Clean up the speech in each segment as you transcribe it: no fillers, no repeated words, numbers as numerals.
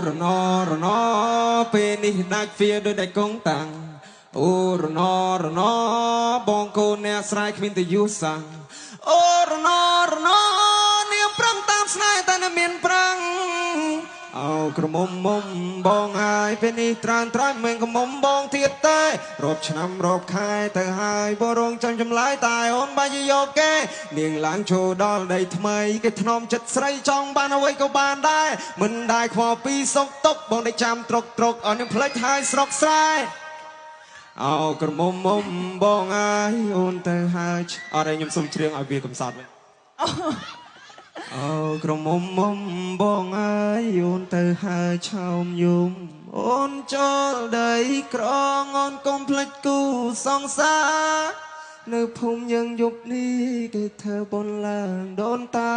រណពេលនេះដាច់វាដោយតែកងតាំងអូរណបងកូនអ្នកស្រ័យគ្មានតែយុសាំងអូរណនាងប្រឹងតាមស្នេហ៍តែនៅមានប្រាំងអោក្រមុំមុំបងហើយពេលនេះត្រានត្រាច់មិនក្រមុំបងទៀតទេរាប់ឆ្នាំរាប់ខែទៅហើយបរងចាំចម្លើយតែអូនបាច់យកគេនាងឡើងចូលដល់ដីថ្មីគេធ្នមចិត្តស្រីចង់បានអ្វីក៏បានដែរមិនដែរខ្វល់ពីសុខទុក្ខបងได้ចាំត្រុកអស់នឹងផ្លេចហើយស្រុកស្រែអោក្រមុំមុំបងហើយអូនទៅហើយអត់ឲ្យខ្ញុំសុំច្រៀងឲ្យវាកំសត់វិញអូក្រមុំមុំបងអើយអូនទៅហើយឆោមយំអូនចូលដីក្រងអូនកុំភ្លេចគូសង្សារនៅភូមិយើងយប់នេះគេធ្វើបុណ្យឡើងដូនតា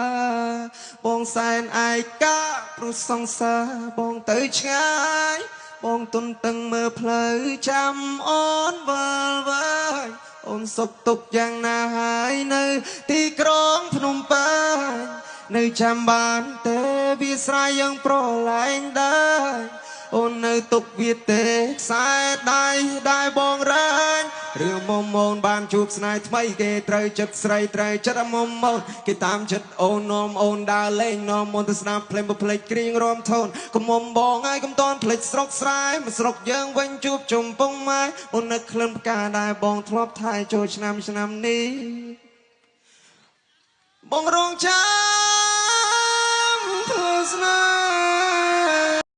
បងសែនឯកាព្រោះសង្សារបងទៅឆ្ងាយបងទុនតឹងមើលផ្លូវចាំអូនវិលវើយអូនសុខទុក្ខយ៉ាងណាហើយនៅទីក្រុងភ្នំពេញនៅចាំបានទេវាស្រ័យយើងប្រឡែងដែរអូននៅទុកវាទេខ្សែដៃដែលបងរែងរឿងមុំអូនបានជួបស្នេហ៍ថ្មីគេត្រូវចិត្តស្រីត្រូវចិត្តមុំអូនគេតាមចិត្តអូននាំអូនដើរលេងនាំអូនទៅស្ដាប់ភ្លេងបភ្លេចគ្រៀងរំធូនកុំមុំបងហើយកុំតន់ភ្លេចស្រុកស្រែមកស្រុកយើងវិញជួបជុំពងម៉ែអូននឹកក្លិនផ្កាដែលបងធ្លាប់ថែចូលឆ្នាំនេះបងរងចាំ